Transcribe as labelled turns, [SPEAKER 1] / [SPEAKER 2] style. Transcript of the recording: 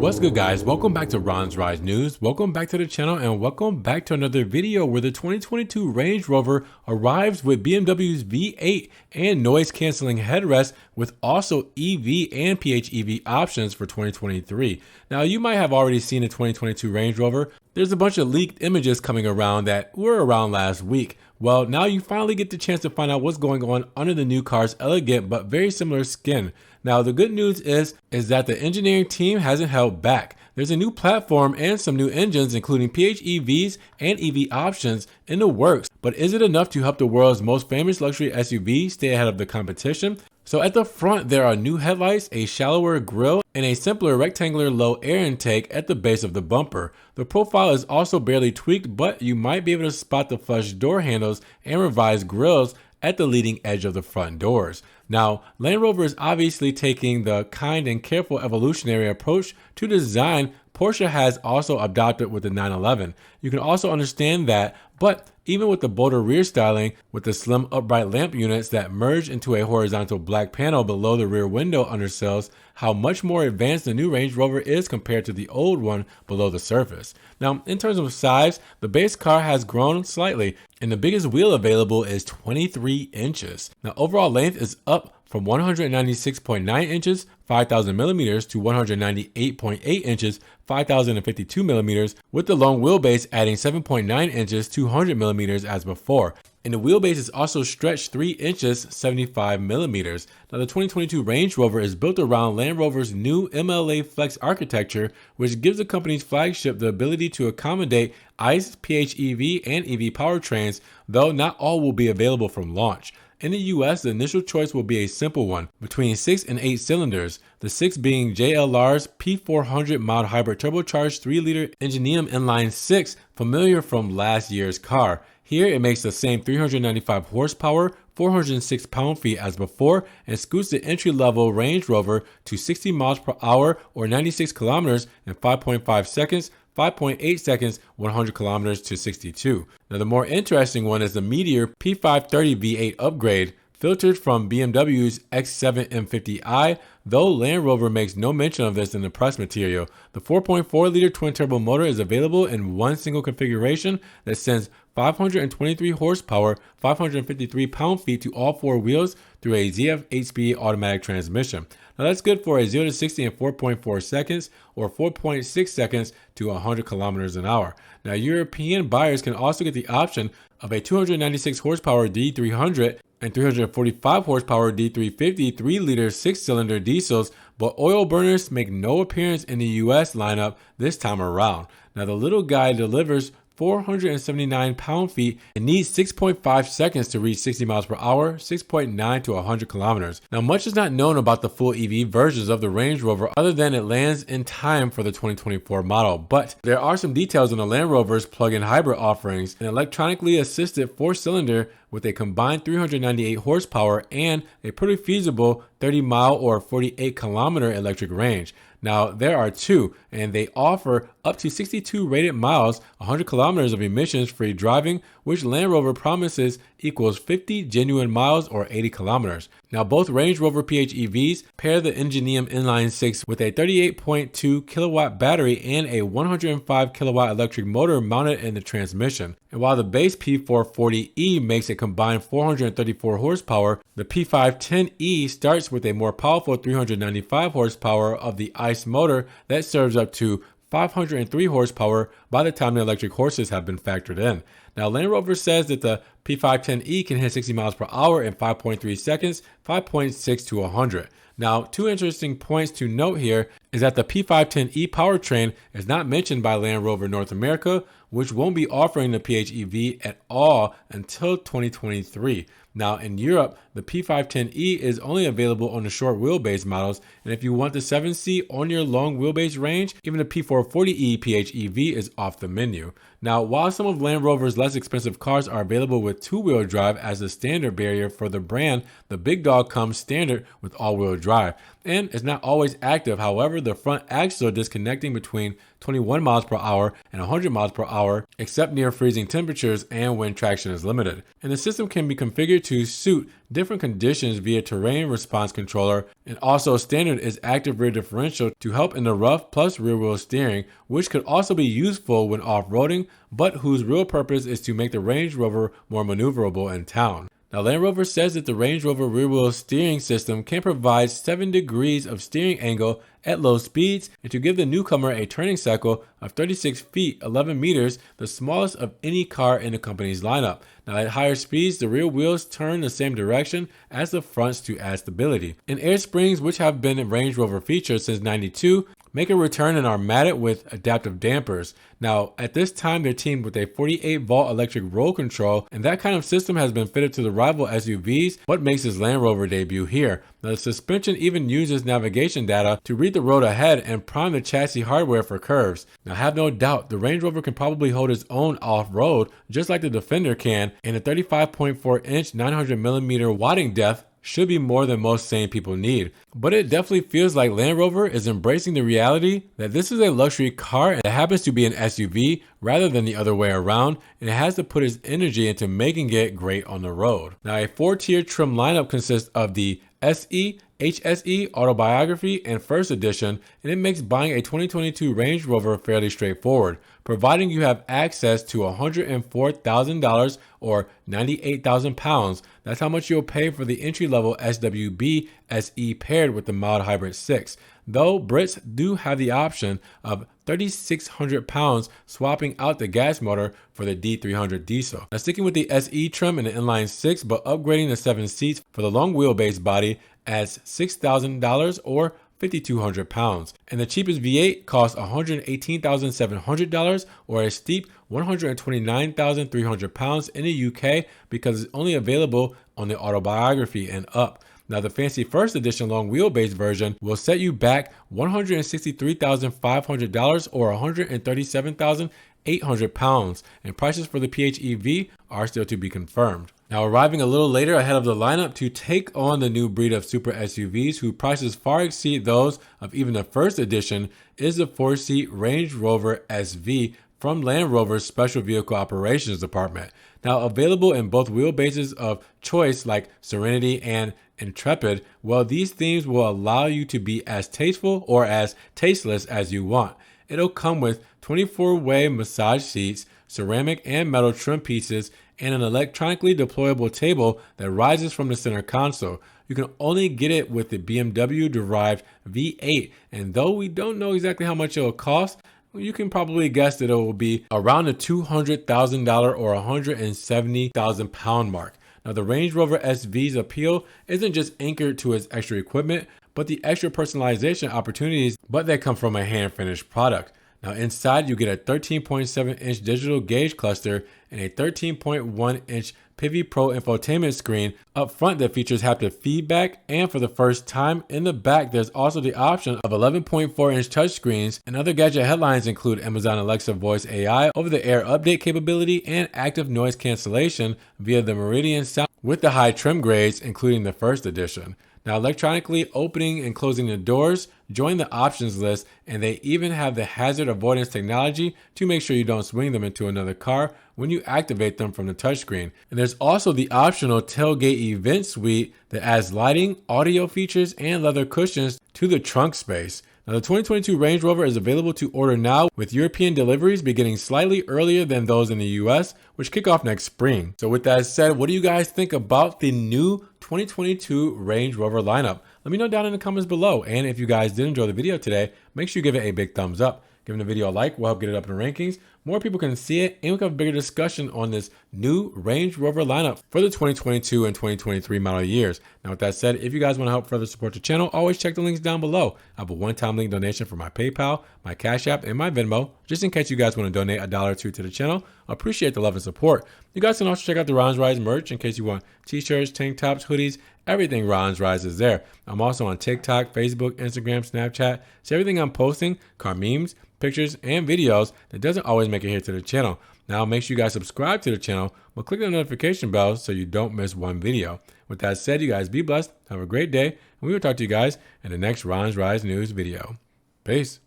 [SPEAKER 1] What's good, guys? Welcome back to Ron's Rise News. Welcome back to the channel and welcome back to another video where the 2022 Range Rover arrives with BMW's V8 and noise canceling headrest with also EV and PHEV options for 2023. Now, you might have already seen the 2022 Range Rover. There's a bunch of leaked images coming around that were around last week. Well, now you finally get the chance to find out what's going on under the new car's elegant but very similar skin. Now, the good news is that the engineering team hasn't held back. There's a new platform and some new engines, including PHEVs and EV options in the works. But is it enough to help the world's most famous luxury SUV stay ahead of the competition? So at the front, there are new headlights, a shallower grille, and a simpler rectangular low air intake at the base of the bumper. The profile is also barely tweaked, but you might be able to spot the flush door handles and revised grilles at the leading edge of the front doors. Now, Land Rover is obviously taking the kind and careful evolutionary approach to design Porsche has also adopted with the 911. You can also understand that, but even with the bolder rear styling, with the slim upright lamp units that merge into a horizontal black panel below the rear window undersells how much more advanced the new Range Rover is compared to the old one below the surface. Now, in terms of size, the base car has grown slightly, and the biggest wheel available is 23 inches. Now, overall length is up from 196.9 inches, 5,000 millimeters to 198.8 inches, 5,052 millimeters, with the long wheelbase adding 7.9 inches, 200 millimeters as before. And the wheelbase is also stretched 3 inches, 75 millimeters. Now, the 2022 Range Rover is built around Land Rover's new MLA Flex architecture, which gives the company's flagship the ability to accommodate ICE, PHEV, and EV powertrains, though not all will be available from launch. In the US, the initial choice will be a simple one, between 6 and 8 cylinders, the 6 being JLR's P400 mild hybrid turbocharged 3-liter Ingenium inline 6, familiar from last year's car. Here, it makes the same 395 horsepower, 406 pound-feet as before, and scoots the entry-level Range Rover to 60 miles per hour or 96 kilometers in 5.5 seconds, 5.8 seconds, 100 kilometers to 62. Now, the more interesting one is the Meteor P530 V8 upgrade, filtered from BMW's X7 M50i, though Land Rover makes no mention of this in the press material. The 4.4-liter twin-turbo motor is available in one single configuration that sends 523 horsepower, 553 pound-feet to all four wheels through a ZF 8-speed automatic transmission. Now, that's good for a 0 to 60 in 4.4 seconds or 4.6 seconds to 100 kilometers an hour. Now, European buyers can also get the option of a 296 horsepower D300 and 345 horsepower D350 3-liter 6-cylinder diesels, but oil burners make no appearance in the US lineup this time around. Now, the little guy delivers 479 pound-feet and needs 6.5 seconds to reach 60 miles per hour, 6.9 to 100 kilometers. Now, much is not known about the full EV versions of the Range Rover other than it lands in time for the 2024 model, but there are some details on the Land Rover's plug-in hybrid offerings, an electronically assisted 4-cylinder with a combined 398 horsepower and a pretty feasible 30-mile or 48-kilometer electric range. Now, there are two, and they offer up to 62 rated miles, 100 kilometers of emissions-free driving, which Land Rover promises equals 50 genuine miles or 80 kilometers. Now, both Range Rover PHEVs pair the Ingenium inline 6 with a 38.2 kilowatt battery and a 105 kilowatt electric motor mounted in the transmission. And while the base P440e makes a combined 434 horsepower, the P510e starts with a more powerful 395 horsepower of the ICE motor that serves up to 503 horsepower by the time the electric horses have been factored in. Now, Land Rover says that the P510e can hit 60 miles per hour in 5.3 seconds, 5.6 to 100. Now, two interesting points to note here is that the P510e powertrain is not mentioned by Land Rover North America, which won't be offering the PHEV at all until 2023. Now, in Europe, the P510e is only available on the short wheelbase models, and if you want the 7-seat on your long wheelbase range, even the P440e PHEV is off the menu. Now, while some of Land Rover's less expensive cars are available with two-wheel drive as the standard barrier for the brand, the big dog comes standard with all-wheel drive, and is not always active. However, the front axle disconnecting between 21 miles per hour and 100 miles per hour, except near freezing temperatures and when traction is limited. And the system can be configured to suit different conditions via terrain response controller, and also standard is active rear differential to help in the rough plus rear wheel steering, which could also be useful when off-roading, but whose real purpose is to make the Range Rover more maneuverable in town. Now, Land Rover says that the Range Rover rear wheel steering system can provide 7 degrees of steering angle at low speeds and to give the newcomer a turning cycle of 36 feet 11 meters, the smallest of any car in the company's lineup. Now, at higher speeds, the rear wheels turn the same direction as the fronts to add stability. And air springs, which have been a Range Rover feature since '92, make a return and are matted with adaptive dampers. Now, at this time, they're teamed with a 48-volt electric roll control, and that kind of system has been fitted to the rival SUVs, what makes this Land Rover debut here. Now, the suspension even uses navigation data to read the road ahead and prime the chassis hardware for curves. Now, have no doubt, the Range Rover can probably hold its own off-road, just like the Defender can, and a 35.4-inch 900mm wadding depth should be more than most sane people need. But it definitely feels like Land Rover is embracing the reality that this is a luxury car and it happens to be an SUV rather than the other way around, and it has to put its energy into making it great on the road. Now, a 4-tier trim lineup consists of the SE, HSE, Autobiography, and First Edition, and it makes buying a 2022 Range Rover fairly straightforward, providing you have access to $104,000 or 98,000 pounds. That's how much you'll pay for the entry-level SWB SE paired with the mild hybrid 6. Though Brits do have the option of 3,600 pounds swapping out the gas motor for the D300 diesel. Now, sticking with the SE trim and the inline 6, but upgrading the 7 seats for the long wheelbase body adds $6,000 or 5,200 pounds. And the cheapest V8 costs $118,700 or a steep 129,300 pounds in the UK because it's only available on the Autobiography and up. Now, the fancy First Edition long wheelbase version will set you back $163,500 or 137,800 pounds, and prices for the PHEV are still to be confirmed. Now, arriving a little later ahead of the lineup to take on the new breed of super SUVs whose prices far exceed those of even the First Edition is the 4-seat Range Rover SV from Land Rover's Special Vehicle Operations Department. Now, available in both wheelbases of choice like Serenity and Intrepid, well, these themes will allow you to be as tasteful or as tasteless as you want. It'll come with 24-way massage seats, ceramic and metal trim pieces, and an electronically deployable table that rises from the center console. You can only get it with the BMW-derived V8, and though we don't know exactly how much it will cost, you can probably guess that it will be around the $200,000 or 170,000 pound mark. Now, the Range Rover SV's appeal isn't just anchored to its extra equipment, but the extra personalization opportunities, but they come from a hand-finished product. Now, inside you get a 13.7-inch digital gauge cluster and a 13.1-inch PHEV Pro infotainment screen up front that features haptic feedback, and for the first time in the back there's also the option of 11.4-inch touchscreens, and other gadget headlines include Amazon Alexa voice AI, over-the-air update capability, and active noise cancellation via the Meridian sound with the high trim grades including the First Edition. Now, electronically opening and closing the doors, join the options list, and they even have the hazard avoidance technology to make sure you don't swing them into another car when you activate them from the touchscreen. And there's also the optional tailgate event suite that adds lighting, audio features, and leather cushions to the trunk space. Now, the 2022 Range Rover is available to order now, with European deliveries beginning slightly earlier than those in the US, which kick off next spring. So with that said, what do you guys think about the new 2022 Range Rover lineup? Let me know down in the comments below. And if you guys did enjoy the video today, make sure you give it a big thumbs up. Giving the video a like will help get it up in the rankings. More people can see it, and we can have a bigger discussion on this new Range Rover lineup for the 2022 and 2023 model years. Now, with that said, if you guys want to help further support the channel, always check the links down below. I have a one-time link donation for my PayPal, my Cash App, and my Venmo, just in case you guys want to donate $1 or $2 to the channel. I appreciate the love and support. You guys can also check out the Ron's Rise merch in case you want t-shirts, tank tops, hoodies, everything Ron's Rise is there. I'm also on TikTok, Facebook, Instagram, Snapchat. So everything I'm posting, car memes, pictures, and videos that doesn't always make it here to the channel. Now, make sure you guys subscribe to the channel, but click the notification bell so you don't miss one video. With that said, you guys be blessed, have a great day, and we will talk to you guys in the next Ron's Rise News video. Peace.